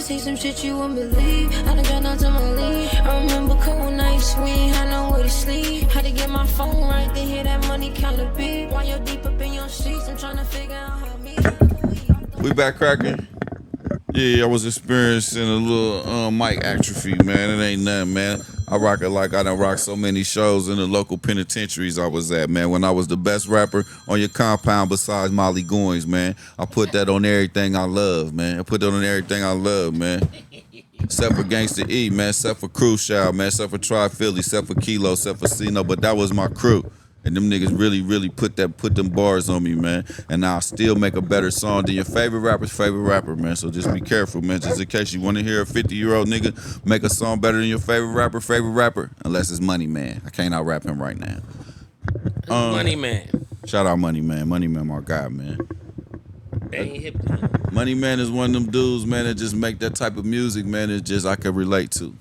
see some shit you wouldn't believe. I done got out to my league. I remember cold nights, we ain't had nowhere to sleep. Had to get my phone right to hear that money count a beat. While you're deep up in your sheets, I'm trying to figure out how me. We back cracking. Yeah, I was experiencing a little mic atrophy, man. It ain't nothing, man. I rock it like I done rocked so many shows in the local penitentiaries I was at, man. When I was the best rapper on your compound besides Molly Goins, man. I put that on everything I love, man. Except for Gangsta E, man. Except for Crucial, man. Except for Tri-Philly. Except for Kilo. Except for Cino. But that was my crew. And them niggas really put them bars on me, man. And I'll still make a better song than your favorite rapper's favorite rapper, man. So just be careful, man. Just in case you want to hear a 50-year-old nigga make a song better than your favorite rapper, unless it's Money Man. I can't out rap him right now. Money Man. Shout out Money Man. Money Man, my guy, man. They ain't hip. Money Man is one of them dudes, man, that just make that type of music, man. It's just I can relate to.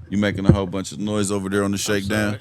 You making a whole bunch of noise over there on the shakedown.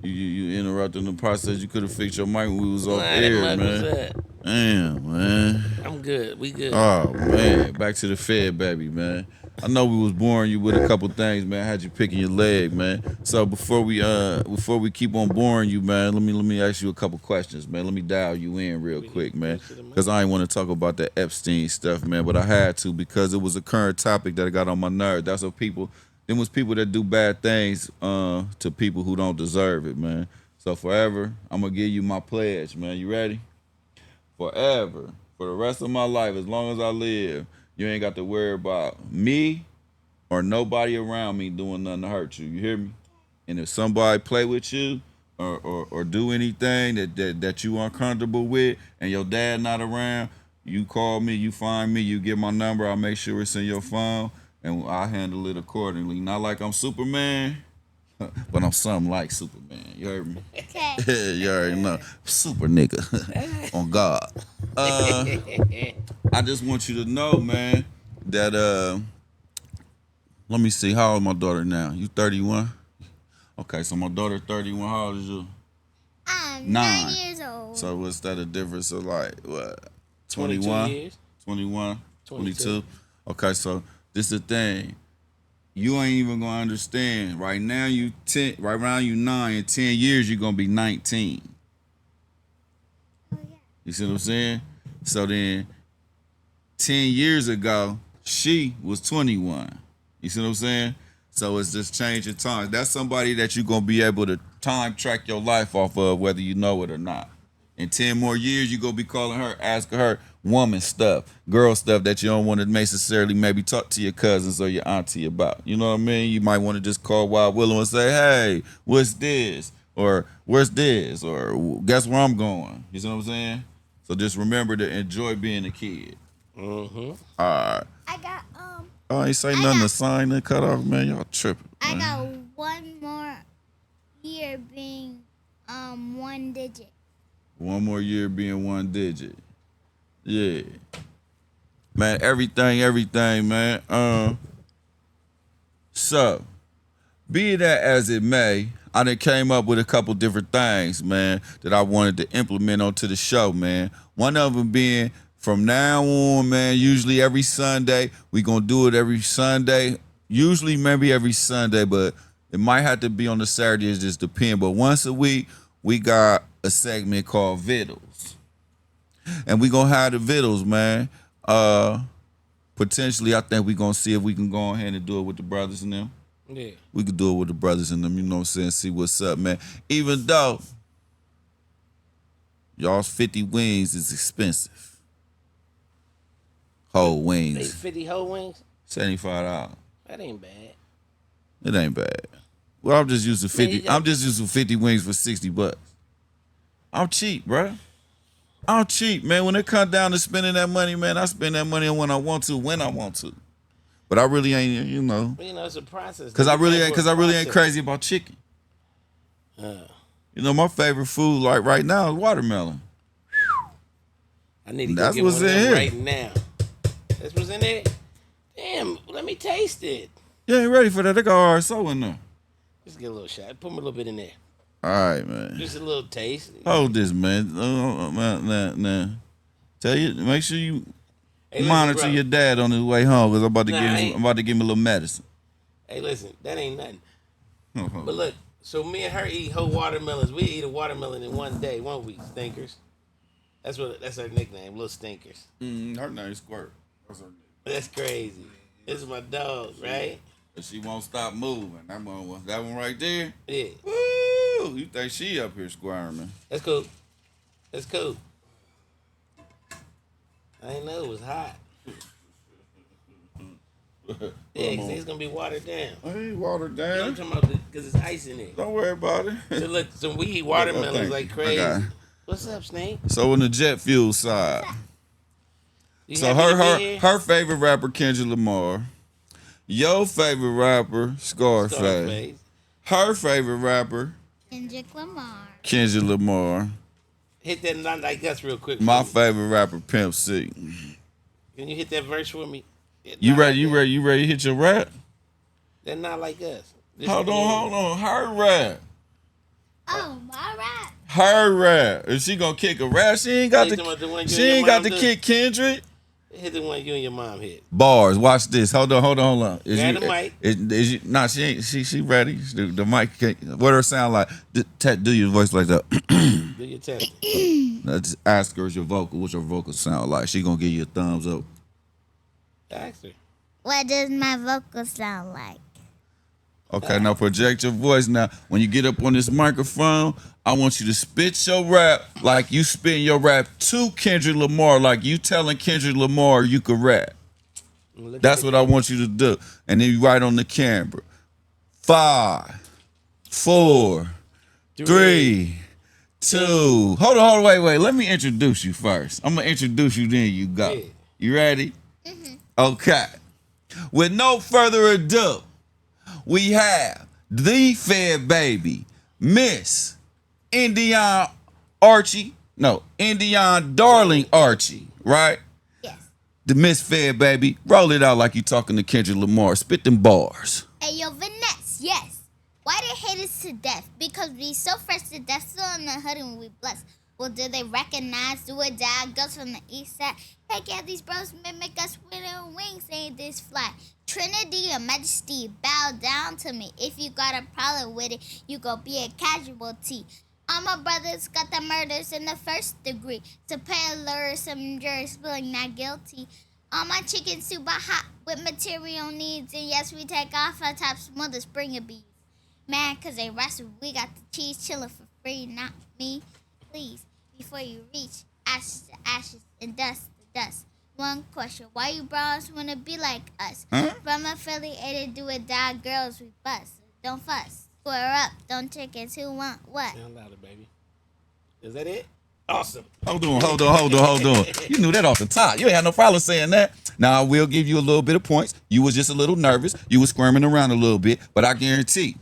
You interrupting the process. You could have fixed your mic when we was off air, man. Damn, man. I'm good. We good. Oh, man. Back to the FedBaby, man. I know we was boring you with a couple things, man. Had you picking your leg, man. So before we keep on boring you, man, let me ask you a couple questions, man. Let me dial you in real quick, man. Because I ain't want to talk about the Epstein stuff, man, but I had to because it was a current topic that got on my nerves. That's what people. Them was people that do bad things to people who don't deserve it, man. So forever, I'm going to give you my pledge, man. You ready? Forever, for the rest of my life, as long as I live, you ain't got to worry about me or nobody around me doing nothing to hurt you. You hear me? And if somebody play with you or do anything that you uncomfortable with and your dad not around, you call me, you find me, you get my number, I'll make sure it's in your phone. And I handle it accordingly. Not like I'm Superman, but I'm something like Superman. You heard me? Okay. You already know. Super nigga. On God. I just want you to know, man, that let me see. How old is my daughter now? You 31? Okay, so my daughter 31. How old is you? I'm 9 years old. So what's that a difference of like what? 21 years? 21? 22? Okay, so this is the thing. You ain't even gonna understand. Right now you 10, right around you 9. In 10 years you're gonna be 19. Oh, yeah. You see what I'm saying? So then 10 years ago, she was 21. You see what I'm saying? So it's just changing times. That's somebody that you're gonna be able to time track your life off of, whether you know it or not. In 10 more years, you're gonna be calling her, asking her woman stuff, girl stuff that you don't want to necessarily maybe talk to your cousins or your auntie about. You know what I mean? You might want to just call Wild Willow and say, hey, what's this? Or where's this? Or guess where I'm going? You see what I'm saying? So just remember to enjoy being a kid. Mm-hmm. All right. I got Oh, I ain't say nothing to sign and cut off, man. Y'all tripping. I got one more year being one digit. One more year being one digit. Yeah. Man, everything, man. So, be that as it may, I done came up with a couple different things, man, that I wanted to implement onto the show, man. One of them being from now on, man, usually every Sunday, we gonna do it every Sunday. Usually maybe every Sunday, but it might have to be on the Saturday, it just depends. But once a week, we got a segment called Vittles. And we gonna have the Vittles, man. Potentially, I think we gonna see if we can go ahead and do it with the brothers and them. Yeah. We could do it with the brothers and them, you know what I'm saying? See what's up, man. Even though y'all's 50 wings is expensive. Whole wings. They 50 whole wings? $75. That ain't bad. It ain't bad. Well, I'm just using 50. I'm just using 50 wings for $60. I'm cheap, bro. I'm cheap, man. When it comes down to spending that money, man, I spend that money when I want to. But I really ain't, you know. Well, you know, it's a process. Cause I really ain't crazy about chicken. You know, my favorite food, like right now, is watermelon. I need to go get one of them right now. That's what's in there? Damn, let me taste it. You ain't ready for that. They got RSO in there. Just get a little shot. Put me a little bit in there. All right, man. Just a little taste. Hold this, man. Nah. Tell you, make sure you. Hey, Monitor bro. your dad on his way home because I'm about to give him a little medicine. Hey, listen, that ain't nothing. But look, so me and her eat whole watermelons. We eat a watermelon in 1 day, 1 week. Stinkers. That's her nickname, little stinkers. Her name's Squirt. That's her name. That's crazy. This is my dog, right? But she won't stop moving. That one right there. Yeah. Woo! You think she up here squirming? That's cool. That's cool. I didn't know it was hot. Yeah, cause it's gonna be watered down. I ain't watered You know what I'm down. talking about? Cause it's ice in it. Don't worry about it. So look, so we eat watermelons like crazy. Okay. What's up, Snake? So on the jet fuel side, You so happy to be here? her favorite rapper Kendrick Lamar, your favorite rapper Scarface, her favorite rapper Kendrick Lamar. Kendrick Lamar, Hit that not like us real quick. my for me. favorite rapper Pimp C. Can you hit that verse for me? You ready to hit your rap? They're not like us. Hold on. Her rap. Oh, my rap. Her rap. Is she gonna kick a rap? She ain't got You talking about the one you she and your ain't got mom to do? kick Kendrick. Hit the one you and your mom hit. Bars. Watch this. Hold on. Is Grab the mic. Is you? Nah, she ain't. She ready. The mic. Can't, what her sound like? Do your voice like that. Do your test. Now, just ask her, is your vocal? What's your vocal sound like? She gonna give you a thumbs up. Ask her. What does my vocal sound like? Okay, now project your voice. Now, when you get up on this microphone, I want you to spit your rap like you spitting your rap to Kendrick Lamar, like you telling Kendrick Lamar you could rap. That's what I want you to do. And then you write on the camera. 5, 4, 3, 2. Hold on, wait. Let me introduce you first. I'm gonna introduce you, then you go. Yeah. You ready? Okay. With no further ado, we have the FedBaby, Miss Indian Darling Archie, right? Yes. The Miss FedBaby, roll it out like you talking to Kendrick Lamar. Spit them bars. Hey, yo, Vanessa, yes. Why they hate us to death? Because we so fresh to death, still in the hood and we blessed. Well, do they recognize do or die girls from the east side? Heck yeah, these bros mimic us with their wings, ain't this fly? Trinity and Majesty, bow down to me. If you got a problem with it, you gon' be a casualty. All my brothers got the murders in the 1st degree. To pay a lure, some jurors feeling not guilty. All my chickens super hot with material needs. And yes, we take off our top smell the springer bees. Man, cause they wrestle, we got the cheese chillin' for free, not me. Please, before you reach ashes to ashes and dust to dust. One question, why you bros wanna be like us? From affiliated do or die girls we bust. Don't fuss, square up, don't chickens who want what? Sound louder, baby. Is that it? Awesome. Hold on. You knew that off the top. You ain't had no problem saying that. Now, I will give you a little bit of points. You was just a little nervous. You was squirming around a little bit. But I guarantee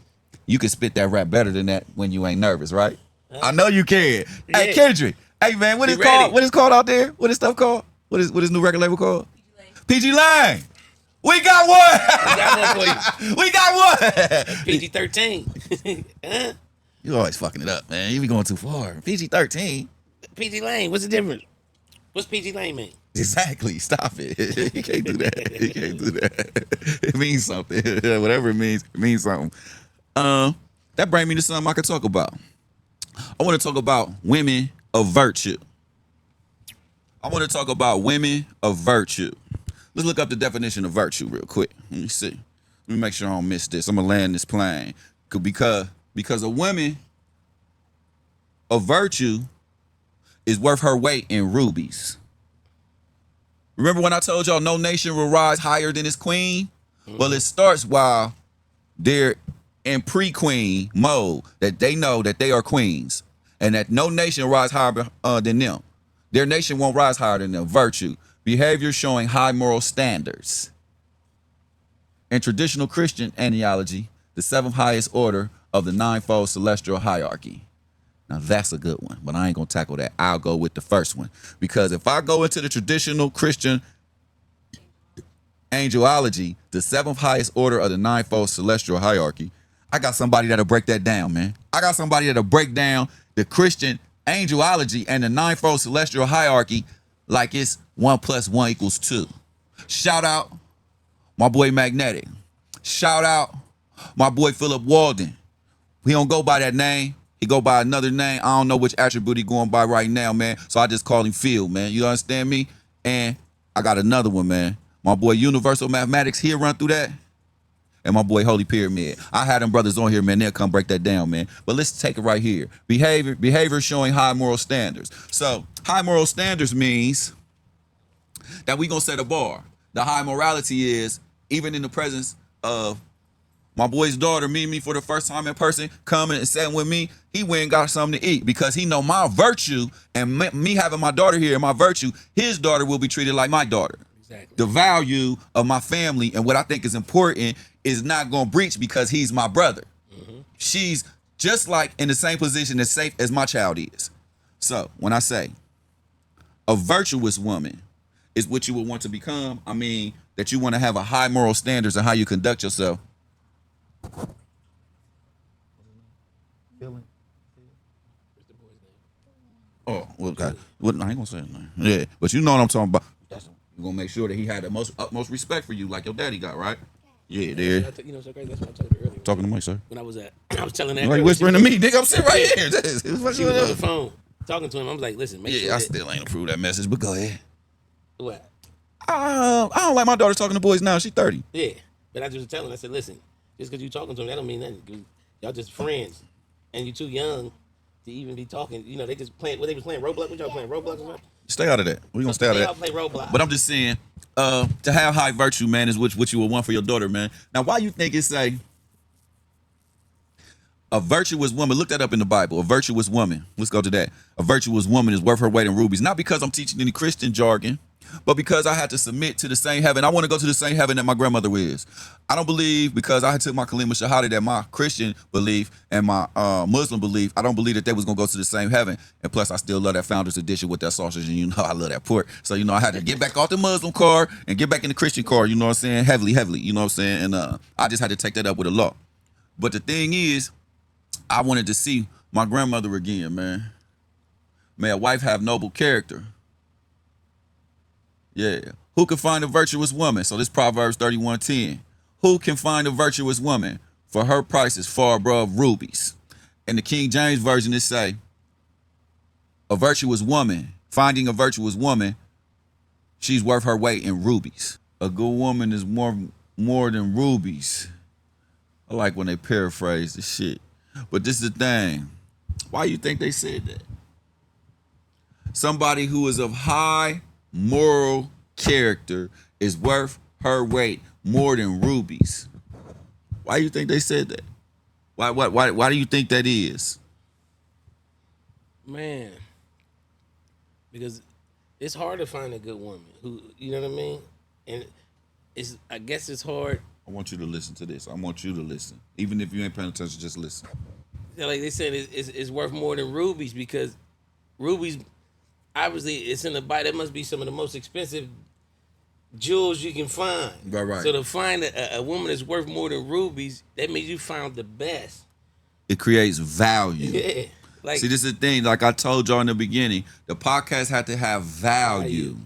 you can spit that rap better than that when you ain't nervous, right? I know you can. Yeah. Hey, Kendrick. Hey, man, what is ready. called? What is called out there? What is stuff called? What is new record label called? PG Lane. We got one. We got one for you. We got one. PG-13. Huh? You always fucking it up, man. You be going too far. PG-13. PG Lane. What's the difference? What's PG Lane mean? Exactly. Stop it. You can't do that. You can't do that. It means something. Whatever it means something. That brings me to something I could talk about. I want to talk about women of virtue. Let's look up the definition of virtue real quick. Let me see. Let me make sure I don't miss this. I'm gonna land this plane because a woman of virtue is worth her weight in rubies. Remember when I told y'all no nation will rise higher than its queen? Well, it starts while they're in pre-queen mode, that they know that they are queens and that no nation rise higher than them. Their nation won't rise higher than them. Virtue, behavior showing high moral standards. In traditional Christian ideology, the 7th highest order of the 9-fold celestial hierarchy. Now that's a good one, but I ain't gonna tackle that. I'll go with the first one. Because if I go into the traditional Christian angelology, the 7th highest order of the 9-fold celestial hierarchy, I got somebody that'll break that down, man. I got somebody that'll break down the Christian angelology and the 9-fold celestial hierarchy like it's 1 + 1 = 2. Shout out my boy Magnetic. Shout out my boy Philip Walden. He don't go by that name. He go by another name. I don't know which attribute he going by right now, man. So I just call him Phil, man. You understand me? And I got another one, man. My boy Universal Mathematics, he'll run through that. And my boy Holy Pyramid. I had them brothers on here, man. They'll come break that down, man. But let's take it right here. Behavior showing high moral standards. So high moral standards means that we gonna set a bar. The high morality is, even in the presence of my boy's daughter meeting me for the first time in person, coming and sitting with me, he went and got something to eat because he know my virtue, and me having my daughter here and my virtue, his daughter will be treated like my daughter. Exactly. The value of my family and what I think is important is not going to breach because he's my brother. She's just like in the same position as safe as my child is. So when I say a virtuous woman is what you would want to become, I mean that you want to have a high moral standards in how you conduct yourself. Oh, well, God. Well, I ain't gonna say his name. Yeah, but you know what I'm talking about. You're gonna make sure that he had the utmost respect for you, like your daddy got, right? Yeah, there. You know, so great. That's what I told you earlier. Talking to me, sir. When I was telling that. Why you whispering to me, nigga? I'm sitting right here. She was on the phone talking to him. I was like, listen, make sure. Yeah, I still ain't approved that message, but go ahead. What? I don't like my daughter talking to boys now. She's 30. Yeah, but I just was telling. I said, listen, just because you talking to him, that don't mean nothing. 'Cause y'all just friends, and you too young to even be talking. You know, they just playing. What they was playing Roblox? What y'all playing Roblox or what? Stay out of that. We're gonna stay out of Y'all that. play Roblox. But I'm just saying, to have high virtue, man, is what you would want for your daughter, man. Now, why you think it's a virtuous woman? Look that up in the Bible. A virtuous woman. Let's go to that. A virtuous woman is worth her weight in rubies. Not because I'm teaching any Christian jargon, but because I had to submit to the same heaven. I want to go to the same heaven that my grandmother is. I don't believe, because I took my Kalima Shahada, that my Christian belief and my Muslim belief, I don't believe that they was going to go to the same heaven. And plus, I still love that Founders Edition with that sausage, and you know I love that pork. So, you know, I had to get back off the Muslim car and get back in the Christian car, you know what I'm saying? Heavily, you know what I'm saying? And I just had to take that up with the law. But the thing is, I wanted to see my grandmother again, man. May a wife have noble character. Yeah. Who can find a virtuous woman? So this Proverbs 31:10. Who can find a virtuous woman? For her price is far above rubies. In the King James Version, it say, a virtuous woman, finding a virtuous woman, she's worth her weight in rubies. A good woman is more than rubies. I like when they paraphrase the shit. But this is the thing. Why you think they said that? Somebody who is of high moral character is worth her weight more than rubies. Why do you think they said that? Why do you think that is? Man, because it's hard to find a good woman who, you know what I mean? And I guess it's hard. I want you to listen to this. I want you to listen. Even if you ain't paying attention, just listen. Like they said, it's worth more than rubies, because rubies, obviously, it's in the Bible. That must be some of the most expensive jewels you can find. Right. So to find a woman that's worth more than rubies, that means you found the best. It creates value. Yeah. Like, see, this is the thing. Like I told y'all in the beginning, the podcast had to have value.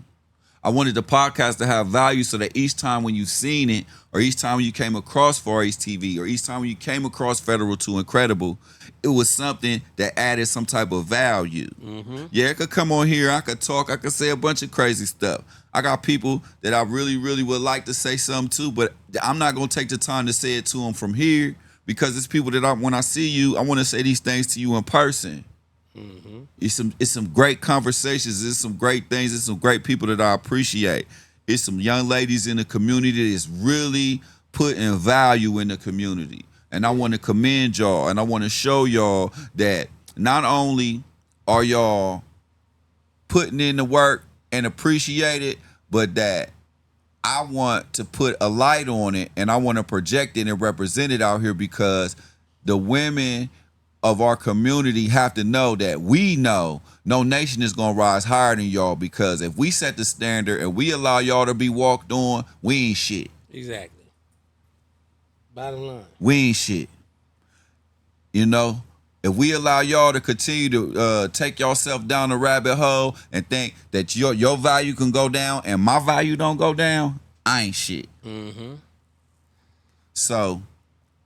I wanted the podcast to have value so that each time when you've seen it, or each time when you came across Far East TV, or each time when you came across Federal to Incredible, it was something that added some type of value. Yeah, I could come on here, I could talk, I could say a bunch of crazy stuff. I got people that I really, really would like to say something to, but I'm not going to take the time to say it to them from here, because it's people that when I see you, I want to say these things to you in person. It's some great conversations. It's some great things. It's some great people that I appreciate. It's some young ladies in the community that's really putting value in the community. And I want to commend y'all, and I want to show y'all that not only are y'all putting in the work and appreciate it, but that I want to put a light on it, and I want to project it and represent it out here, because the women of our community have to know that we know no nation is going to rise higher than y'all, because if we set the standard and we allow y'all to be walked on, we ain't shit. Exactly. Bottom line. We ain't shit. You know, If we allow y'all to continue to take yourself down the rabbit hole and think that your value can go down and my value don't go down, I ain't shit. So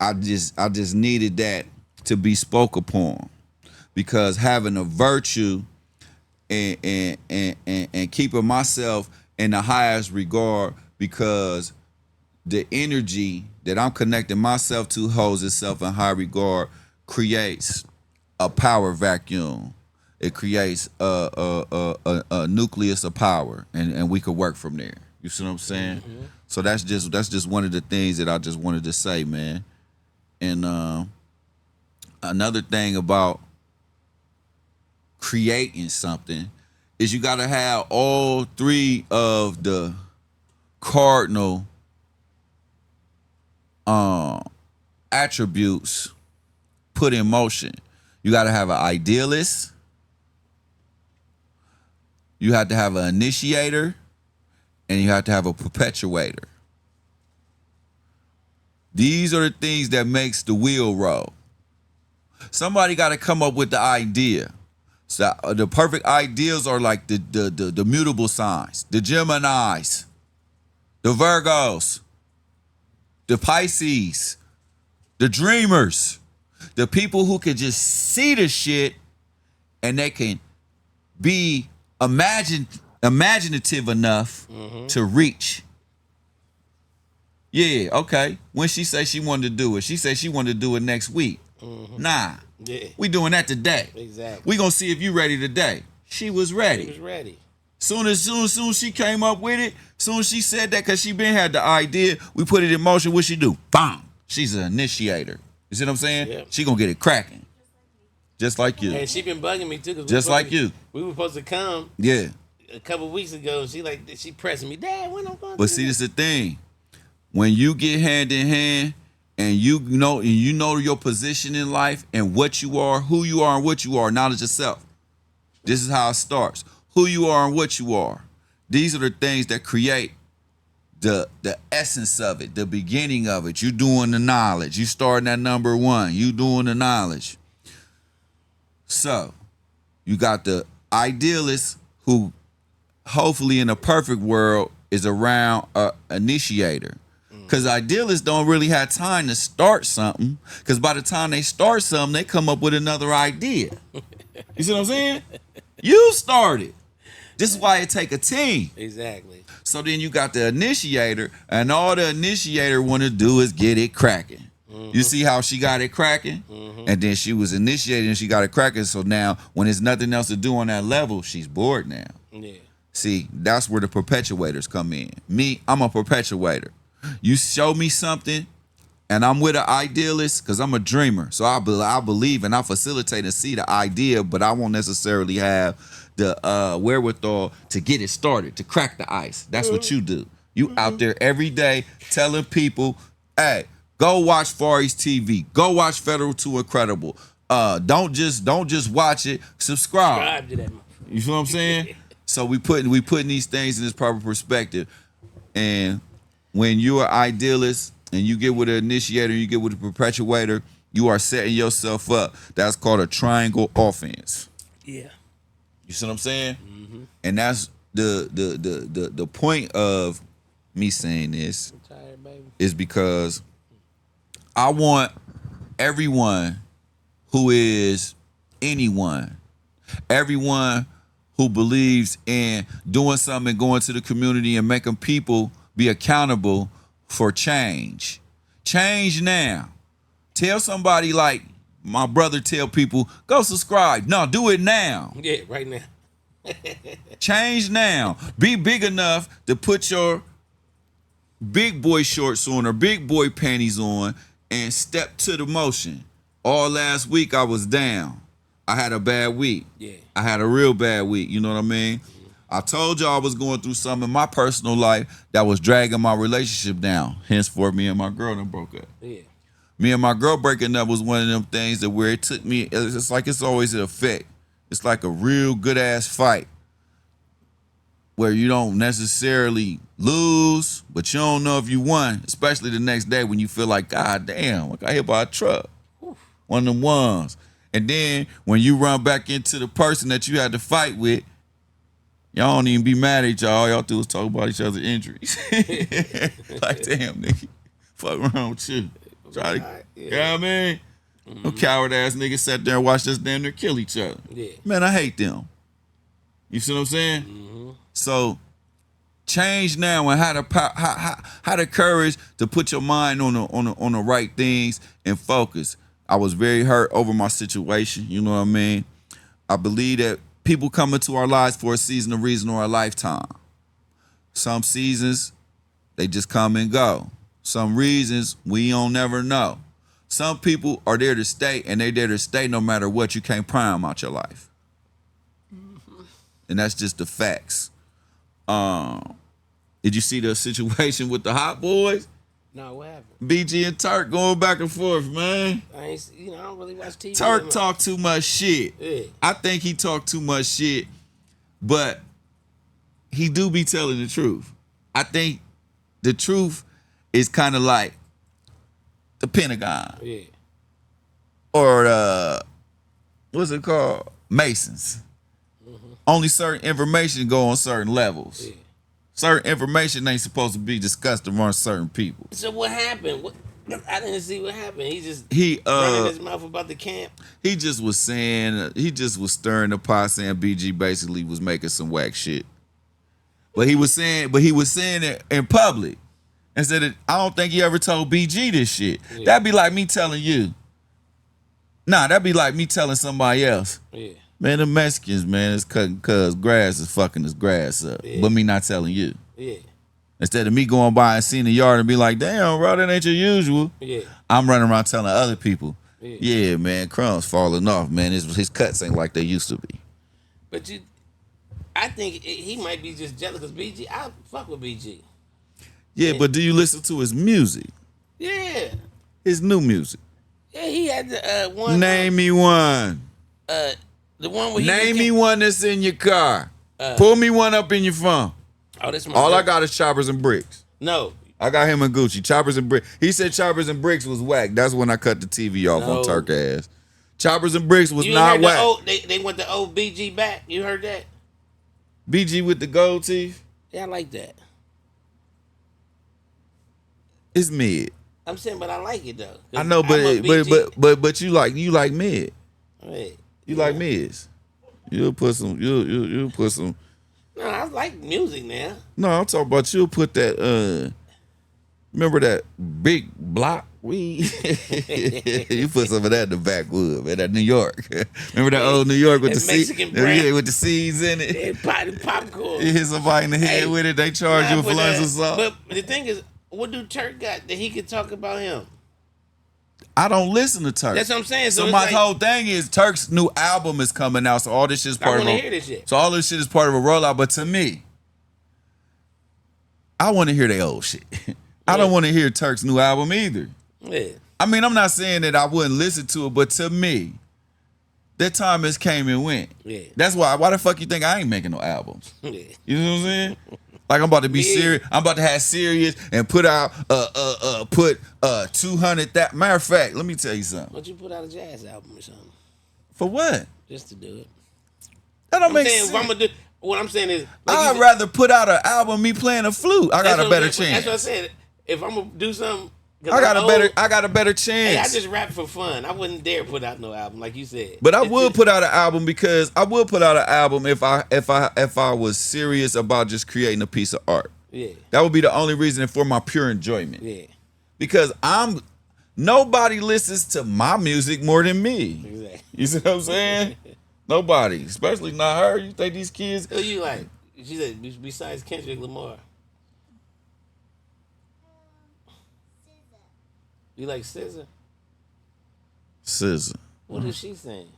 I just needed that to be spoke upon, because having a virtue and keeping myself in the highest regard, because the energy that I'm connecting myself to holds itself in high regard, creates a power vacuum. It creates a nucleus of power, and we could work from there. You see what I'm saying? So that's just one of the things that I just wanted to say, man. And another thing about creating something is you got to have all three of the cardinal attributes put in motion. You got to have an idealist. You have to have an initiator, and you have to have a perpetuator. These are the things that makes the wheel roll. Somebody got to come up with the idea. So the perfect ideals are like the mutable signs, the Geminis, the Virgos, the Pisces, the dreamers, the people who can just see the shit and they can be imaginative enough to reach. Yeah, okay. When she say she wanted to do it, she said she wanted to do it next week. Nah, we doing that today. Exactly. We gonna see if you ready today. She was ready. She was ready. Soon as she came up with it, soon as she said that, because she been had the idea, we put it in motion. What she do? Bam! She's an initiator. You see what I'm saying? Yep. She gonna get it cracking. Just like you. And she been bugging me too. Just like you. We were supposed to come. Yeah. A couple weeks ago. She pressing me, Dad, when I'm going. But see, this is the thing. When you get hand in hand, and you know your position in life and what you are, who you are, and what you are, knowledge yourself. This is how it starts. Who you are and what you are. These are the things that create the essence of it, the beginning of it. You doing the knowledge. You starting at number one. You doing the knowledge. So you got the idealist who hopefully in a perfect world is around an initiator. Because idealists don't really have time to start something. Because by the time they start something, they come up with another idea. You see what I'm saying? You started. This is why it take a team. Exactly. So then you got the initiator, and all the initiator want to do is get it cracking. You see how she got it cracking? And then she was initiating and she got it cracking. So now when there's nothing else to do on that level, she's bored now. Yeah. See, that's where the perpetuators come in. Me, I'm a perpetuator. You show me something, and I'm with an idealist because I'm a dreamer. So I believe and I facilitate and see the idea, but I won't necessarily have the wherewithal to get it started, to crack the ice. That's what you do. You out there every day telling people, hey, go watch Far East TV. Go watch Federal 2 Incredible. Don't just watch it. Subscribe. Subscribe to that. You feel what I'm saying? So we putting these things in this proper perspective. And when you're an idealist and you get with an initiator, you get with a perpetuator, you are setting yourself up. That's called a triangle offense. Yeah. You see what I'm saying? And that's the point of me saying this. I'm tired, baby. Is because I want everyone who is anyone, everyone who believes in doing something and going to the community and making people be accountable for change. Change now. Tell somebody like my brother tell people, go subscribe. No, do it now. Yeah, right now. Change now. Be big enough to put your big boy shorts on or big boy panties on and step to the motion. All last week I was down. I had a bad week. Yeah. I had a real bad week. You know what I mean? I told y'all I was going through something in my personal life that was dragging my relationship down. Henceforth, me and my girl done broke up. Yeah. Me and my girl breaking up was one of them things that where it took me, it's like it's always an effect. It's like a real good ass fight where you don't necessarily lose, but you don't know if you won, especially the next day when you feel like, God damn, I got hit by a truck. One of them ones. And then when you run back into the person that you had to fight with, y'all don't even be mad at y'all. All y'all do is talk about each other's injuries. Like, damn, nigga, fuck around with you. Try to, you know what I mean? No coward ass niggas sat there and watched us damn near kill each other. Yeah. Man, I hate them. You see what I'm saying? So change now and have the courage to put your mind on the right things and focus. I was very hurt over my situation. You know what I mean? I believe that people come into our lives for a season, a reason, or a lifetime. Some seasons, they just come and go. Some reasons, we don't never know. Some people are there to stay, and they there to stay no matter what. You can't pry them out your life. And that's just the facts. Did you see the situation with the Hot Boys? No, what happened? BG and Turk going back and forth, man. I don't really watch TV. Turk talk too much shit. Yeah. I think he talk too much shit, but he do be telling the truth. I think the truth is kind of like the Pentagon. Yeah. Or what's it called? Masons. Only certain information go on certain levels. Yeah. Certain information ain't supposed to be discussed among certain people. So what happened? I didn't see what happened. He running his mouth about the camp. He just was saying, he just was stirring the pot, saying BG basically was making some whack shit. But he was saying it in public. And said, I don't think he ever told BG this shit. Yeah. That'd be like me telling you. Nah, that'd be like me telling somebody else. Yeah. Man, the Mexicans, man, is cutting cuz grass is fucking his grass up. Yeah. But me not telling you. Yeah. Instead of me going by and seeing the yard and be like, damn, bro, that ain't your usual. Yeah. I'm running around telling other people, yeah, man, crumbs falling off, man. His cuts ain't like they used to be. But I think he might be just jealous because BG, I fuck with BG. Yeah, but do you listen to his music? Yeah. His new music. Yeah, he had the one. Name me one. The one where name me one that's in your car. Pull me one up in your phone. Oh, this all I got is Choppers and Bricks. No. I got him and Gucci. Choppers and Bricks. He said Choppers and Bricks was whack. That's when I cut the TV off on Turk ass. Choppers and Bricks was not whack. They went the old BG back. You heard that? BG with the gold teeth? Yeah, I like that. It's mid. I'm saying, but I like it though. I know, but you like mid. Right. You like mids. You'll put some. No, I like music now. No, I'm talking about you'll put that. Remember that big block weed? You put some of that in the backwood, man. That New York. Remember that old New York with the Mexican brand with the seeds in it. Yeah, popcorn. You hit somebody in the head with it. They charge you for lunch or something. But the thing is, what do Turk got that he could talk about him? I don't listen to Turk. That's what I'm saying. So my whole thing is Turk's new album is coming out, so all this shit's part of a. Hear this shit. So all this shit is part of a rollout. But to me, I want to hear their old shit. I don't want to hear Turk's new album either. Yeah. I mean, I'm not saying that I wouldn't listen to it, but to me, that time has came and went. Yeah. That's why the fuck you think I ain't making no albums? Yeah. You know what I'm saying? Like I'm about to be serious. I'm about to have serious and put out 200. That matter of fact, let me tell you something. Why don't you put out a jazz album or something? For what? Just to do it. That don't make sense. What I'm saying is, I'd rather put out an album me playing a flute. I got a better chance. That's what I said. If I'm gonna do something, I got a better chance. Hey, I just rap for fun. I wouldn't dare put out no album like you said. But I would put out an album because I would put out an album if I was serious about just creating a piece of art. Yeah. That would be the only reason for my pure enjoyment. Yeah. Because nobody listens to my music more than me. Exactly. You see what I'm saying? Nobody, especially not her. You think these kids? Who you like? She said besides Kendrick Lamar. You like SZA? SZA. What is she saying?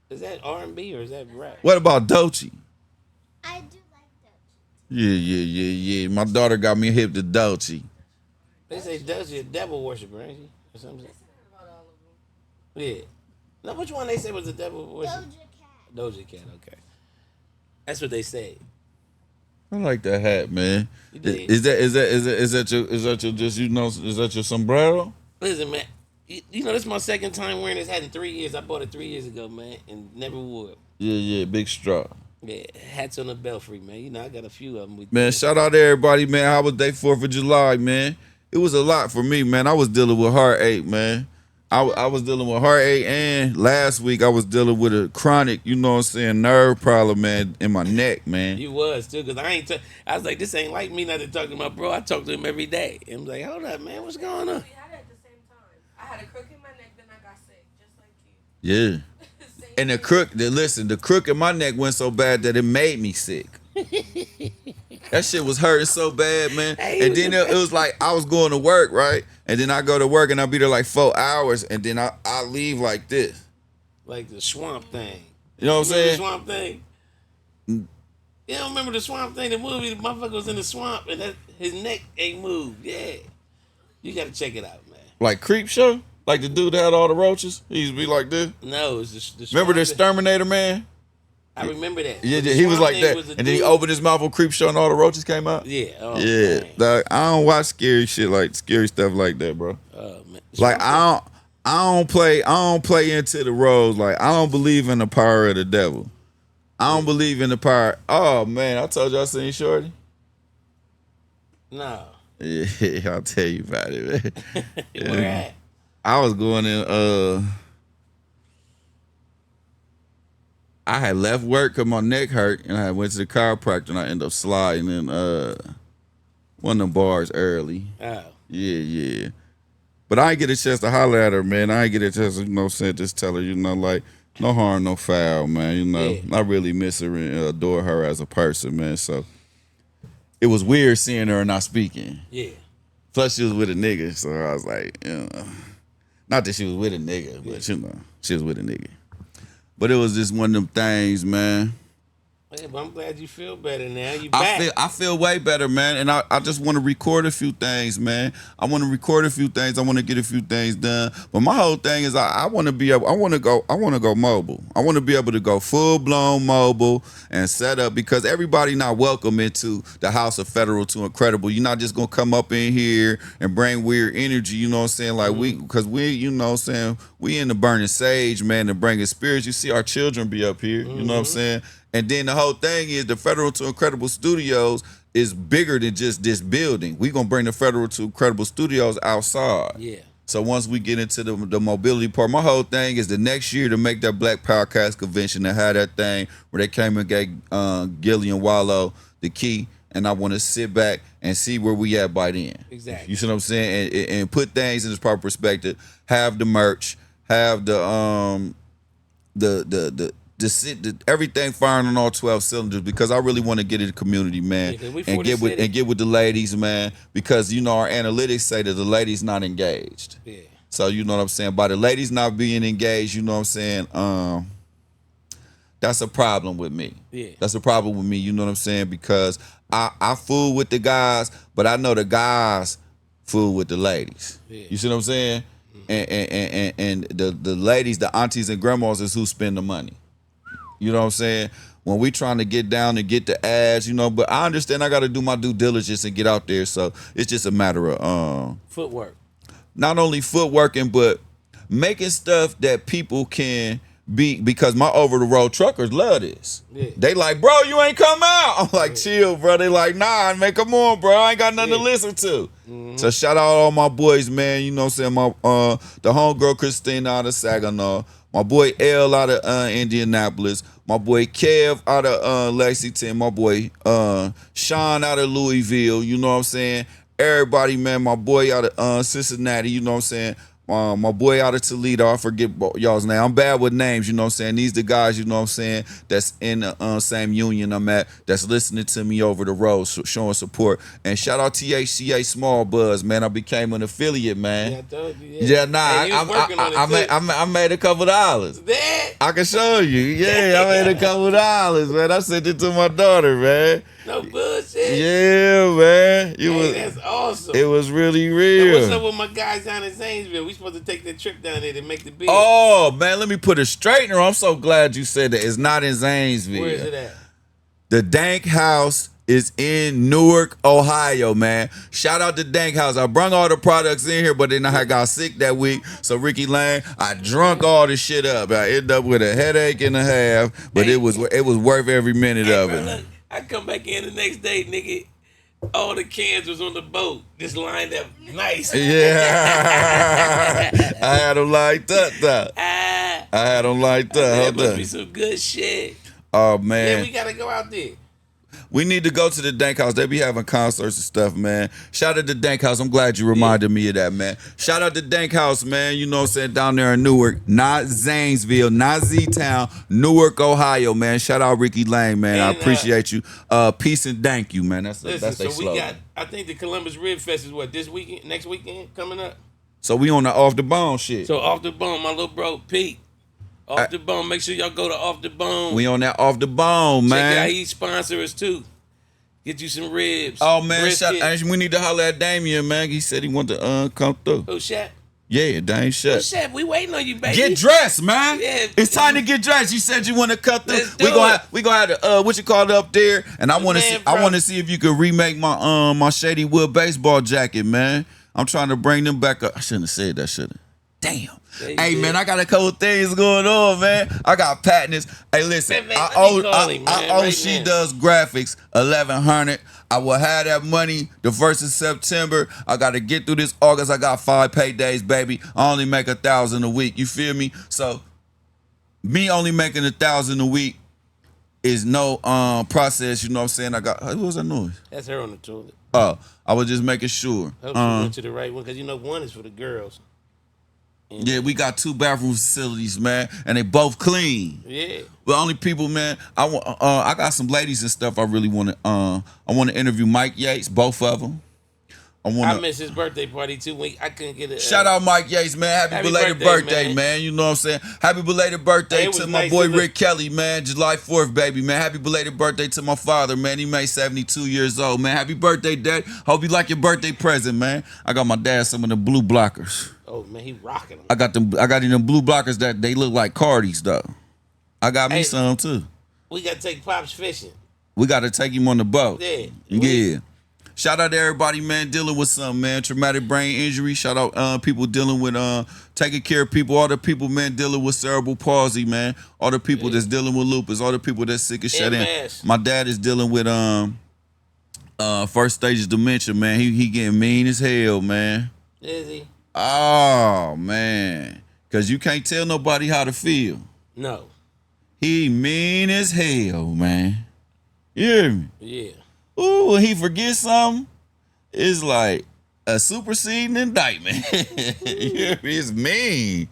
Is that R&B or is that rap? What about Doechii? I do like Doechii. Yeah. My daughter got me hip to Doechii. They say Doechii a devil worshiper, ain't she? Or something. Yeah. Now, which one they say was the devil worshiper? Doja Cat, okay. That's what they say. I like that hat, man. Is that your just is that your sombrero? Listen, man, You know, this is my second time wearing this hat in 3 years. I bought it 3 years ago, man, and never wore it. Yeah, big straw. Yeah, hats on the belfry, man. You know, I got a few of them. Man, shout out to everybody, man. How was day 4th of July, man? It was a lot for me, man. I was dealing with heartache, man. I was dealing with heartache, and last week I was dealing with a chronic, you know what I'm saying, nerve problem, man, in my neck, man. You was, too, because I was like, this ain't like me not to talk to my bro. I talk to him every day. And I'm like, hold up, man, what's going on? We had it at the same time. I had a crook in my neck, then I got sick, just like you. Yeah. And the crook in my neck went so bad that it made me sick. That shit was hurting so bad, man. And then it was like I was going to work, right? And then I go to work and I'll be there like 4 hours, and then I leave like this. Like the swamp thing. You know what I'm saying? The swamp thing? You don't remember the swamp thing? The movie, the motherfucker was in the swamp and his neck ain't moved. Yeah. You got to check it out, man. Like Creep Show? Like the dude that had all the roaches? He used to be like this? No, it's the Remember the swamp Exterminator Man? I remember that. Yeah, The he was swamp like thing that. was And then he opened his mouth on Creep Show and all the roaches came out? Yeah. Oh, Yeah. man. Dog, I don't watch scary stuff like that, bro. Oh, man. Like I don't play into the roles. Like I don't believe in the power of the devil. I don't believe in the power. Oh man, I told you I seen Shorty. No. Yeah, I'll tell you about it, man. Where at? I was going in. I had left work because my neck hurt, and I went to the chiropractor, and I ended up sliding in one of them bars early. Oh. Yeah. But I ain't get a chance to holler at her, man. I ain't get a chance to, you know what I'm saying, just tell her, you know, like, no harm, no foul, man. You know, Yeah. I really miss her and adore her as a person, man. So it was weird seeing her and not speaking. Yeah. Plus, she was with a nigga, so I was like, you know, not that she was with a nigga, but, you know, she was with a nigga. But it was just one of them things, man. Yeah, but I'm glad you feel better now. You back. I feel way better, man, and I just want to record a few things, man. I want to record a few things. I want to get a few things done. But my whole thing is I want to be able. I want to go mobile. I want to be able to go full blown mobile and set up, because everybody not welcome into the house of Federal to Incredible. You're not just gonna come up in here and bring weird energy. You know what I'm saying? Like because we, you know what I'm saying, we in the burning sage, man, and bringing spirits. You see our children be up here. You know what I'm saying? And then the whole thing is the Federal to Incredible Studios is bigger than just this building. We're going to bring the Federal to Incredible Studios outside. Yeah. So once we get into the mobility part, my whole thing is the next year to make that Black Podcast Convention and have that thing where they came and gave Gillian Wallow the key. And I want to sit back and see where we at by then. Exactly. You see what I'm saying? And put things in its proper perspective. Have the merch. Have everything firing on all 12 cylinders, because I really want to get in the community, man, Yeah, 'cause we and for get the with city. the ladies, man, because you know our analytics say that the ladies not engaged. Yeah. So you know what I'm saying? By the ladies not being engaged, you know what I'm saying? That's a problem with me. Yeah. That's a problem with me, you know what I'm saying? Because I fool with the guys, but I know the guys fool with the ladies. Yeah. You see what I'm saying? And the ladies, the aunties and grandmas is who spend the money. You know what I'm saying? When we trying to get down and get the ads, you know, but I understand I got to do my due diligence and get out there. So it's just a matter of Footwork. not only footworking, but making stuff that people can be, because my over the road truckers love this. Yeah. They like, bro, you ain't come out. I'm like, chill, bro. They like, nah, man, come on, bro. I ain't got nothing to listen to. So shout out all my boys, man. You know what I'm saying? My the homegirl Christina out of Saginaw. My boy L out of Indianapolis. My boy Kev out of Lexington. My boy Sean out of Louisville. You know what I'm saying? Everybody, man. My boy out of Cincinnati. You know what I'm saying? My boy out of Toledo, I forget y'all's name. I'm bad with names, you know what I'm saying? These the guys, you know what I'm saying, that's in the same union I'm at, that's listening to me over the road, showing support. And shout out THCA Small Buzz, man. I became an affiliate, man. Yeah, I told you. Yeah, nah, Hey, you was working on it, too. I made a couple dollars. That? I can show you. Yeah, I made a couple dollars, man. I sent it to my daughter, man. No bullshit. Yeah, man. That's awesome. It was really And real. what's up with my guys down in Zanesville? We supposed to take that trip down there to make the beat. Oh, man, let me put a straightener. I'm so glad you said that. It's not in Zanesville. Where is it at? The Dank House is in Newark, Ohio, man. Shout out to Dank House. I brung all the products in here, but then I got sick that week. So Ricky Lane, I drunk all the shit up. I ended up with a headache and a half, but it was worth every minute of bro, it. look, I come back in the next day, nigga. All the cans was on the boat, just lined up nice. Yeah, I had them lined up, though. I had them lined up. That must be some good shit. Oh man, Yeah, we gotta go out there. we need to go to the Dank House. They be having concerts and stuff, man. Shout out to Dank House. I'm glad you reminded me of that, man. Shout out to Dank House, man. You know what I'm saying? Down there in Newark, not Zanesville, not Z-Town, Newark, Ohio, man. Shout out Ricky Lane, man. I And, appreciate you. Peace and thank you, man. That's Listen, their so we slogan. got. I think the Columbus Rib Fest is what this weekend, next weekend coming up. So we on the off the bone shit. So off the bone, my little bro Pete. Off the bone. Make sure y'all go to Off the Bone. We on that off the bone, Check it out. man. He sponsor us too. Get you some ribs. Oh man, brisket. we need to holler at Damien, man. He said he wanted to come through. Oh, Shaq. Yeah, Dame Oh, Shaq. Shaq, we waiting on you, baby. Get dressed, man. Yeah. It's time to get dressed. You said you want to cut through. Let's do We gonna have the what you call it up there, and I want to see. Man, bro. I want to see if you could remake my my Shady Wood baseball jacket, man. I'm trying to bring them back up. I shouldn't have said that, should have. Damn. Yeah, you Hey did. man, I got a couple things going on, man. I got patents. Hey, listen, Man, I let me call him, I man, owe right She now. Does Graphics 1,100. I will have that money the 1st of September. I got to get through this August. I got 5 paydays, baby. I only make 1,000 a week. You feel me? So me only making 1,000 a week is no process. You know what I'm saying? I got what was that noise? That's her on the toilet. Oh, I was just making sure. Hope she went to the right one because you know one is for the girls. Yeah, we got 2 bathroom facilities, man, and they both clean. Yeah. The only people, man, I got some ladies and stuff. I really want to. I want to interview Mike Yates, both of them. I missed his birthday party too. I couldn't get a Shout out Mike Yates, man. Happy belated birthday, man. You know what I'm saying? Happy belated birthday Hey, it to was my nice boy to look- Rick Kelly, man. July 4th, baby, man. Happy belated birthday to my father, man. He made 72 years old, man. Happy birthday, Dad. Hope you like your birthday present, man. I got my dad some of the blue blockers. Oh man, he rocking them. I got in them blue blockers that they look like Cardis, though. I got me Hey. some, too. We gotta take Pops fishing. We got to take him on the boat. Yeah. Yeah. Shout out to everybody, man, dealing with something, man. Traumatic brain injury. Shout out people dealing with taking care of people. All the people, man, dealing with cerebral palsy, man. All the people that's dealing with lupus. All the people that's sick as shit in. MS. My dad is dealing with first stage of dementia, man. He getting mean as hell, man. Is he? Oh, man. Cause you can't tell nobody how to feel. No. He mean as hell, man. You hear me? Yeah. Ooh, when he forgets something, it's like a superseding indictment. You hear me? It's mean.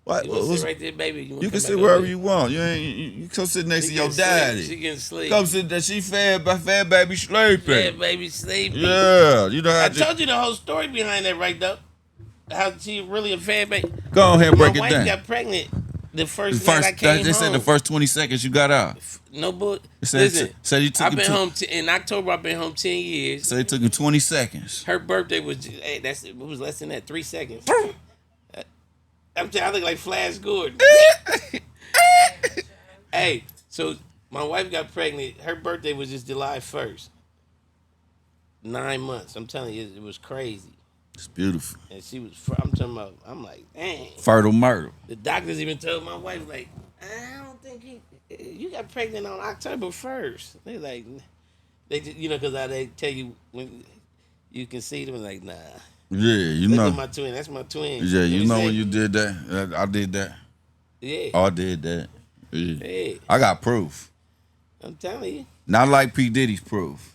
What? You wanna sit right there, baby? You can sit wherever you want. You come sit next to your daddy. She can sleep. Come sit there. She fed baby sleeping. Yeah, baby, sleeping. Yeah, you know how I to. told you the whole story behind that, right, though. How she really a fan baby. Go ahead and break My it wife down. got pregnant the first night I came They home. said the first 20 seconds you got out. No bull. Said- Listen, said you took I've it been to- home in October. I've been home 10 years. So it took him 20 seconds. Her birthday was it was less than that, 3 seconds. I'm telling you, I look like Flash Gordon. Hey, so my wife got pregnant. Her birthday was just July 1st. 9 months. I'm telling you, it was crazy. It's beautiful. And she was. I'm talking about. I'm like, dang. Fertile murder. The doctors even told my wife, like, I don't think you got pregnant on October 1st. They like, they just, because they tell you when you can see them, like, nah. Yeah, you Look know. at my twin. That's my twin. Yeah, Let you me know see. when you did that. I did that. Yeah. Oh, I did that. Yeah. Yeah. I got proof. I'm telling you. Not like P. Diddy's proof.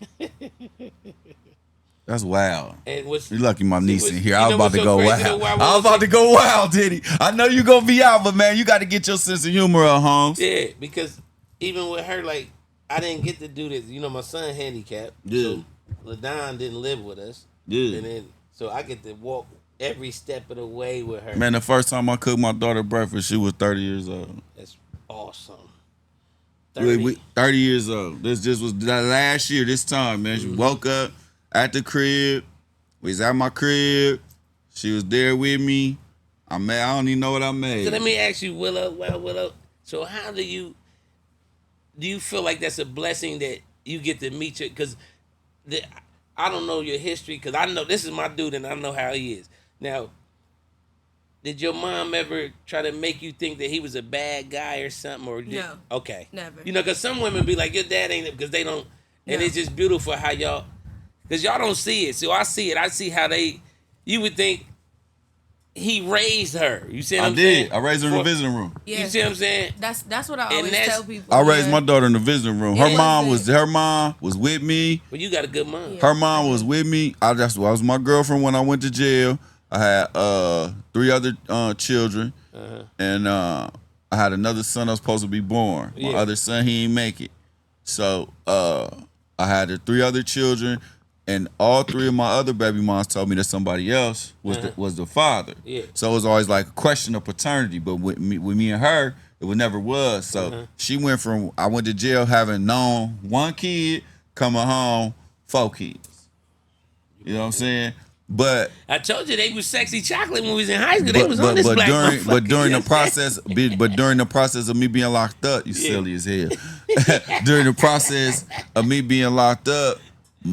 That's wild. And what's You lucky my niece what's- in here. you I was know about what's to so go crazy though, wild. why I we was was about to go wild, Diddy. I know you gonna be out, but man, you got to get your sense of humor up, Holmes. Yeah, because even with her, like, I didn't get to do this. My son handicapped. Yeah. So LaDon didn't live with us. Yeah. And then, so I get to walk every step of the way with her. Man, the first time I cooked my daughter breakfast, she was 30 years old. That's awesome. 30 years old. This just was that last year, this time, man. She woke up at the crib. We was at my crib. She was there with me. I don't even know what I made. So let me ask you, Willow. So how do you feel like that's a blessing that you get to meet your, because I don't know your history, because I know this is my dude and I know how he is. Now, did your mom ever try to make you think that he was a bad guy or something? Or No. Okay. Never. You know, because some women be like, your dad ain't, because they don't, and No. it's just beautiful how y'all, because y'all don't see it. So I see it. I see how you would think he raised her. You see what I'm saying? I raised her in the visiting room. Yeah. You see what I'm saying? That's what I And always that's- tell people. I raised my daughter in the visiting room. Yeah. Her mom was with me. Well, you got a good mom. Yeah. Her mom was with me. I was my girlfriend when I went to jail. I had 3 other children, and I had another son that was supposed to be born. My other son, he didn't make it. So I had the 3 other children, and all 3 of my other baby moms told me that somebody else was the father. Yeah. So it was always like a question of paternity. But with me and her, it never was. So she went from, I went to jail having known 1 kid, coming home 4 kids. You know what I'm saying? But I told you they was sexy chocolate when we was in high school. They was on this black but during the motherfucker. process of me being locked up, you silly as hell. During the process of me being locked up,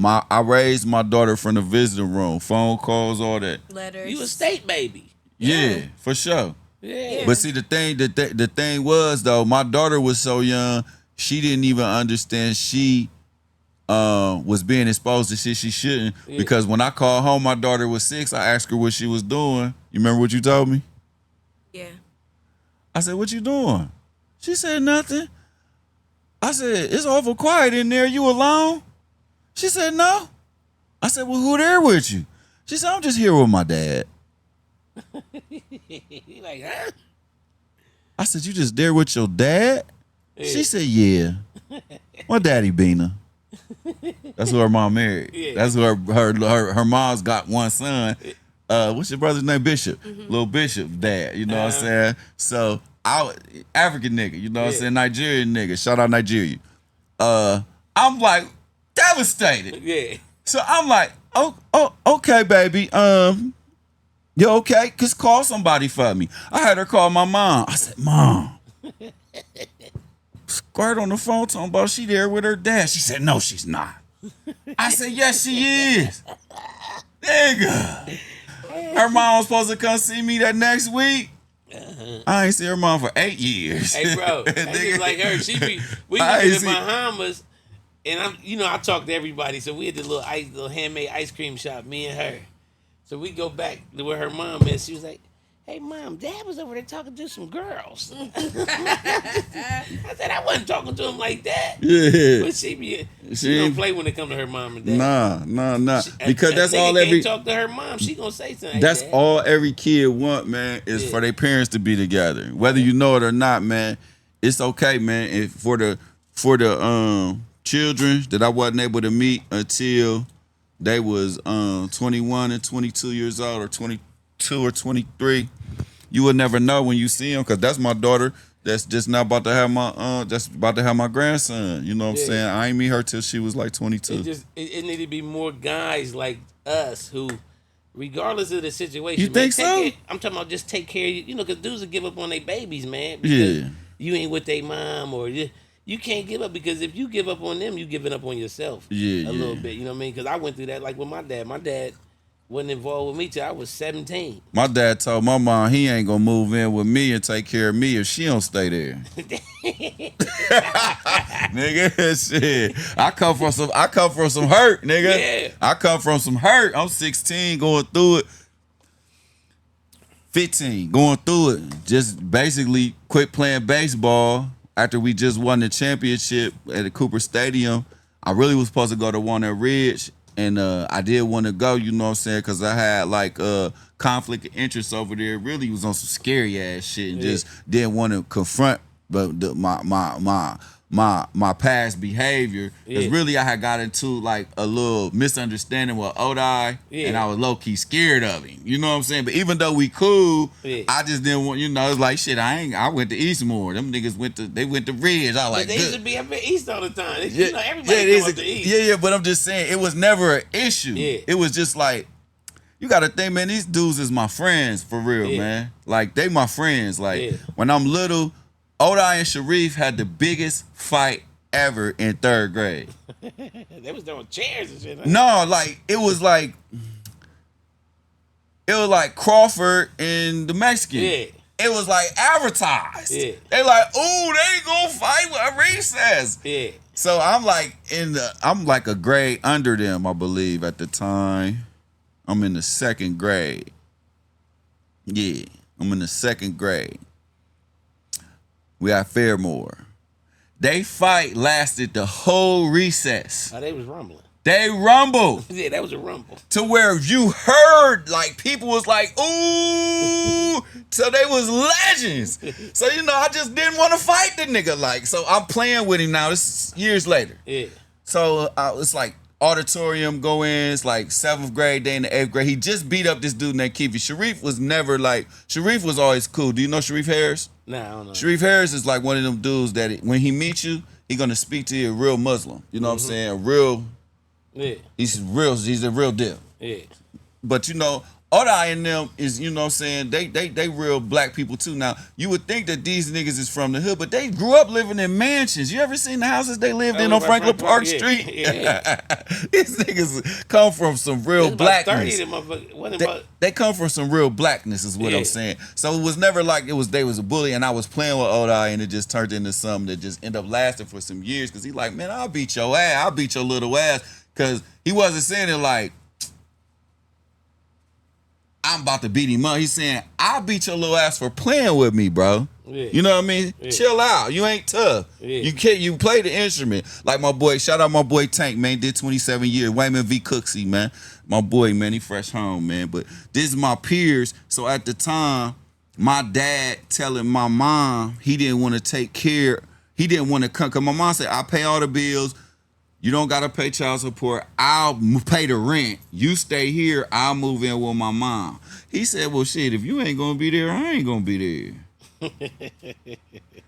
I raised my daughter from the visiting room, phone calls, all that. Letters. You a state baby. Yeah, for sure. Yeah. But see, the thing was though, my daughter was so young, she didn't even understand she was being exposed to shit she shouldn't. Because when I called home, my daughter was 6. I asked her what she was doing. You remember what you told me? Yeah. I said, "What you doing?" She said, "Nothing." I said, "It's awful quiet in there. You alone?" She said, "No." I said, "Well, who there with you?" She said, "I'm just here with my dad." You like, huh? I said, "You just there with your dad?" She said, "Yeah." My daddy Bina. That's who her mom married. Yeah. That's who her mom's got 1 son. What's your brother's name? Bishop. Little Bishop dad. You know what I'm saying? So African nigga, you know what I'm saying? Nigerian nigga. Shout out Nigeria. I'm like devastated. Yeah. So I'm like, oh, okay, baby. You okay? Just call somebody for me. I had her call my mom. I said, "Mom, Squirt on the phone talking about she there with her dad." She said, "No, she's not." I said, "Yes, she is." Nigga. Her mom was supposed to come see me that next week. I ain't seen her mom for 8 years. Hey, bro, that's just like her. We I was ain't in the see- Bahamas, and I talk to everybody. So we had the little handmade ice cream shop, me and her. So we go back to where her mom is. She was like, "Hey, Mom, Dad was over there talking to some girls." I said, "I wasn't talking to him like that." Yeah. But she don't play when it come to her mom and dad. Nah. Because that's all nigga every can't talk to her mom. She gonna say something. that's Dad. all every kid want, man, is for their parents to be together. Whether you know it or not, man, it's okay, man. And for the children that I wasn't able to meet until they was 21 and 22 years old, or 22 or 23, you would never know when you see them, because that's my daughter that's just now about to have my grandson. You know what I'm saying? I ain't meet her till she was like 22. It need to be more guys like us who, regardless of the situation, You think so? I'm talking about just take care of you. You know, because dudes will give up on their babies, man. Yeah. You ain't with their mom, or you can't give up, because if you give up on them, you giving up on yourself. A little bit. You know what I mean? Because I went through that, like with my dad. My dad wasn't involved with me till I was 17. My dad told my mom he ain't gonna move in with me and take care of me if she don't stay there. Nigga, shit. I come from some hurt, nigga. Yeah. I come from some hurt. I'm 16 going through it. 15 going through it. Just basically quit playing baseball after we just won the championship at the Cooper Stadium. I really was supposed to go to Walnut Ridge, and I did want to go, you know what I'm saying, because I had like conflict of interest over there. Really was on some scary ass shit and just didn't want to confront my past behavior. Because really I had got into like a little misunderstanding with Odai, and I was low key scared of him. You know what I'm saying? But even though we cool, I just didn't want, it's like shit. I went to Eastmore. Them niggas went to Ridge. I like. But they used to be up in East all the time. Everybody yeah, come up to East. Yeah. But I'm just saying it was never an issue. Yeah. It was just like, you gotta think, man. These dudes is my friends for real, man. Like they my friends. Like when I'm little, Odai and Sharif had the biggest fight ever in 3rd grade. They was throwing chairs and shit. Huh? No, like it was like Crawford and the Mexican. Yeah. It was like advertised. Yeah. They like, ooh, they gonna fight with a recess. Yeah. So I'm like a grade under them, I believe, at the time. I'm in the 2nd grade. Yeah, I'm in the 2nd grade. We at Fairmore. They fight lasted the whole recess. Oh, they was rumbling. They rumbled. Yeah, that was a rumble. To where you heard, like, people was like, ooh. So they was legends. So, you know, I just didn't want to fight the nigga. Like, so I'm playing with him now. This is years later. Yeah. So it's like auditorium go in. It's like 7th grade, day in the 8th grade. He just beat up this dude named Keefe. Sharif was never like, Sharif was always cool. Do you know Sharif Harris? Nah, I don't know. Sharif Harris is like one of them dudes that when he meets you, he gonna speak to you a real Muslim. You know what I'm saying? Real. Yeah. He's a real deal. Yeah. But you know, Odai and them is, you know what I'm saying, they real black people too. Now, you would think that these niggas is from the hood, but they grew up living in mansions. You ever seen the houses they lived in on Franklin Park Street? Yeah. These niggas come from some real blackness. 30 of them motherfuckers. They come from some real blackness is what I'm saying. So it was never like they was a bully and I was playing with Odai and it just turned into something that just ended up lasting for some years because he like, man, I'll beat your ass. I'll beat your little ass. Because he wasn't saying it like, I'm about to beat him up. He's saying, I'll beat your little ass for playing with me, bro. Yeah. You know what I mean? Yeah. Chill out. You ain't tough. Yeah. You play the instrument. Like my boy, shout out my boy Tank, man. Did 27 years. Wayman V. Cooksey, man. My boy, man, he fresh home, man. But this is my peers. So at the time, my dad telling my mom he didn't want to take care. He didn't want to come. Because my mom said, I pay all the bills. You don't got to pay child support. I'll pay the rent. You stay here. I'll move in with my mom. He said, well, shit, if you ain't going to be there, I ain't going to be there.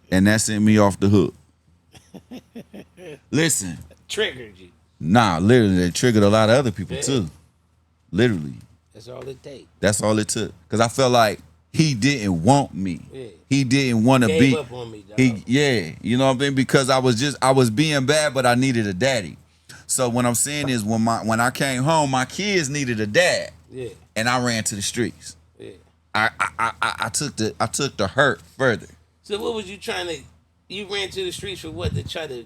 And that sent me off the hook. Listen. Triggered you. Nah, literally, it triggered a lot of other people, too. Literally. That's all it takes. That's all it took. Because I felt like he didn't want me. Yeah. He didn't want to be. Up on me, dog. You know what I mean? Because I was being bad, but I needed a daddy. So what I'm saying is when I came home, my kids needed a dad. Yeah. And I ran to the streets. Yeah. I took the hurt further. So what was you trying to? You ran to the streets for what? To try to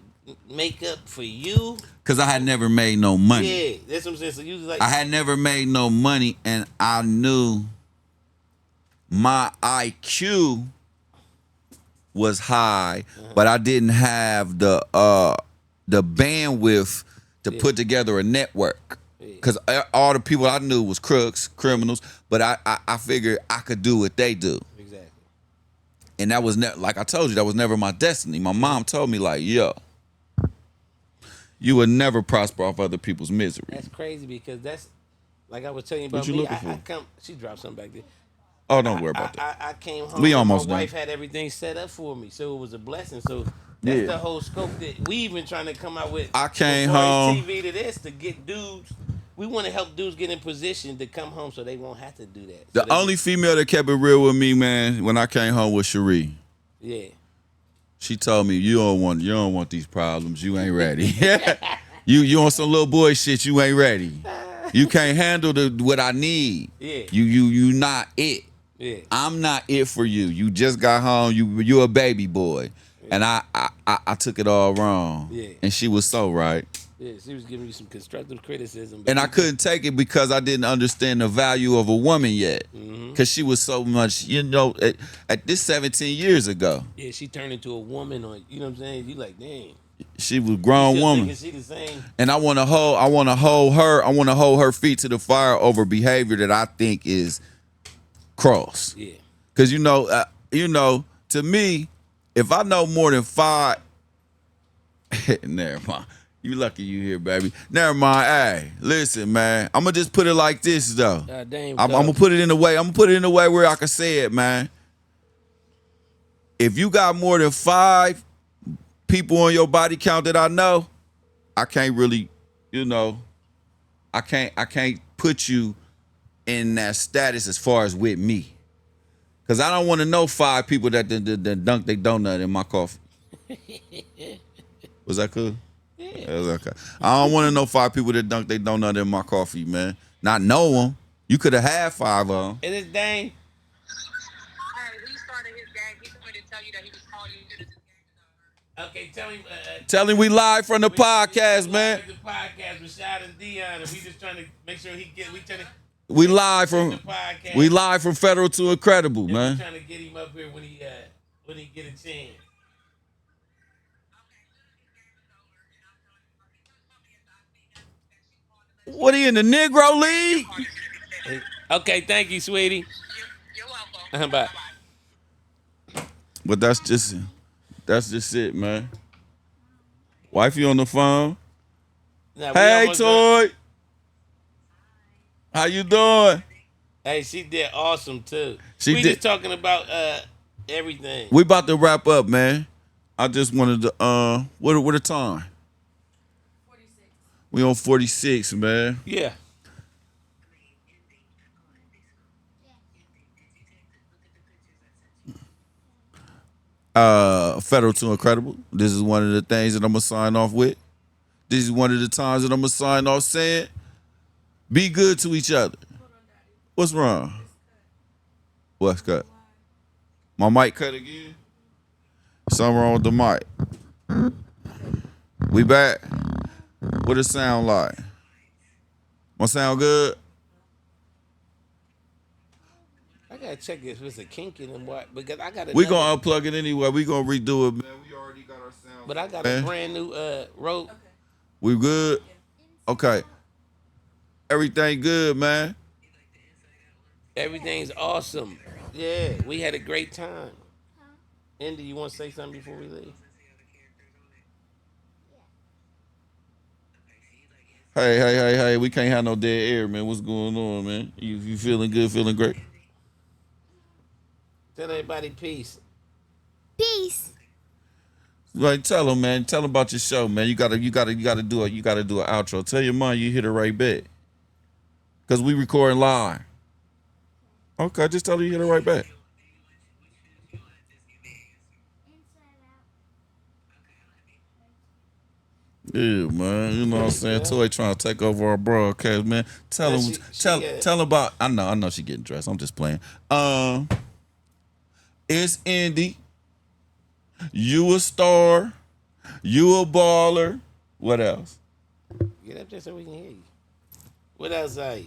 make up for you? Because I had never made no money. Yeah, that's what I'm saying. So you was like, I had never made no money, and I knew my IQ was high, but I didn't have the bandwidth to put together a network. Because all the people I knew was crooks, criminals, but I figured I could do what they do. Exactly. And that was like I told you, that was never my destiny. My mom told me like, yo, you would never prosper off other people's misery. That's crazy because that's like I was telling you about what you me. Looking for? She dropped something back there. Oh, don't worry about that. I came home. We almost my done. wife had everything set up for me, so it was a blessing. So that's the whole scope that we even trying to come out with. I came home. TV to this to get dudes. We want to help dudes get in position to come home so they won't have to do that. The only female that kept it real with me, man, when I came home was Cherie. Yeah. She told me you don't want these problems. You ain't ready. you on some little boy shit. You ain't ready. You can't handle what I need. Yeah. You not it. Yeah. I'm not it for you. You just got home. You a baby boy. Yeah. And I took it all wrong. Yeah. And she was so right. Yeah, she was giving you some constructive criticism. And I couldn't take it because I didn't understand the value of a woman yet. Because she was so much, at this 17 years ago. Yeah, she turned into a woman on, you know what I'm saying? You like, dang. She was a grown woman. She the same. And I want to hold her feet to the fire over behavior that I think is cross. Yeah. Because, to me, if I know more than 5, never mind. You lucky you here, baby. Never mind. Hey, listen, man. I'm gonna just put it like this, though. Damn, I'm gonna put it in a way. I'm gonna put it in a way where I can say it, man. If you got more than 5 people on your body count that I know, I can't really, I can't put you in that status as far as with me. Cause I don't want to know 5 people that dunked their donut in my coffee. Was that cool? Yeah. That was okay. I don't want to know 5 people that dunk they donut in my coffee, man. Not know them. You could have had 5 of them. And it's Dane. He started his gang. He's going to tell you that he was calling you to this gang. Okay, tell him. Tell him we live from the podcast, man. The podcast with Rashod and Dion, and we just trying to make sure he get. We trying to. We live from the podcast. we live from Federal to Incredible, And man. we trying to get him up here when he get a chance. What, he in the Negro League? Okay, thank you, sweetie. You're welcome. Bye. But that's just it, man. Wifey on the phone. Now, we Hey, almost done. Toy. How you doing? Hey, she did awesome too. She we did- just talking about everything. We about to wrap up, man. I just wanted to what the time? 46. We on 46, man. Yeah. Federal to Incredible. This is one of the things that I'm gonna sign off with. This is one of the times that I'm gonna sign off saying, be good to each other. What's wrong? What's cut? My mic cut again? Something wrong with the mic. We back. What it sound like? My sound good? I gotta check if it's a kink in them what because I got We gonna unplug it anyway. We gonna redo it, man. We already got our sound. but I got man. a brand new rope. We good? Okay. Everything good, man. Everything's awesome. Yeah, we had a great time. Indy, you want to say something before we leave? Hey. We can't have no dead air, man. What's going on, man? You feeling good, feeling great? Tell everybody peace. Peace. Like, tell them, man. Tell them about your show, man. You gotta do an outro. Tell your mom you hit her right back. Cause we recording live. Okay, just tell her you hit her right back. Yeah, man. You know what I'm saying? Toy trying to take over our broadcast, man. Tell Yeah, him, tell him about. I know she getting dressed. I'm just playing. It's Indy. You a star. You a baller. What else? Get up there so we can hear you. What else are you?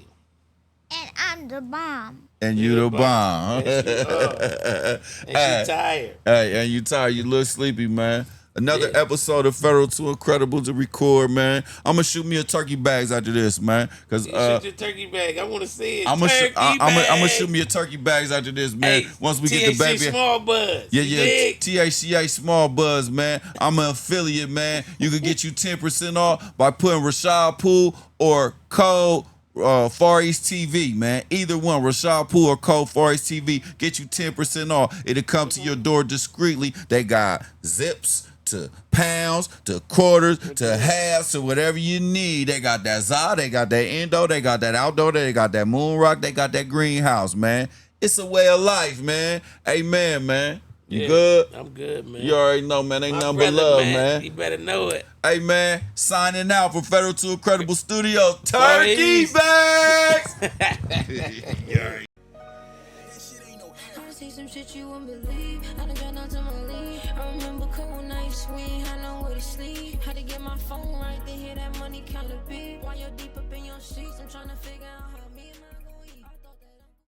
And I'm the bomb. And you the bomb. Yes, you are. And she tired. Hey, and you tired. You look sleepy, man. Another Yeah. episode of Federal to Incredible to record, man. I'm gonna shoot me a turkey bags after this, man. Cause You shoot your turkey bag. I want to see it. I'm turkey gonna shoot me a turkey bags after this, man. Hey, Once we get the THC baby. small buzz. Yeah, You yeah. dig? THCA Small Buzz, man. I'm an affiliate, man. You can get you 10% off by putting Rashod Pool or code Far East TV, man. Either one, Rashod Pool or code Far East TV, get you 10% off. It'll come to your door discreetly. They got zips to pounds to quarters to halves to whatever you need. They got that ZA, they got that Indo, they got that outdoor, they got that moon rock, they got that greenhouse, man. It's a way of life, man. Amen, man. You Yeah, good? I'm good, man. You already know, man. Ain't My nothing but brother, love, man. You better know it. Hey, man, signing out from Federal to Incredible Studios. Turkey East. bags! I see some shit you wouldn't believe. I done got out to my league. I remember cold nights, we ain't had nowhere to sleep. Had to get my phone right to hear that money count a beat. While you're deep up in your sheets, I'm trying to figure out how.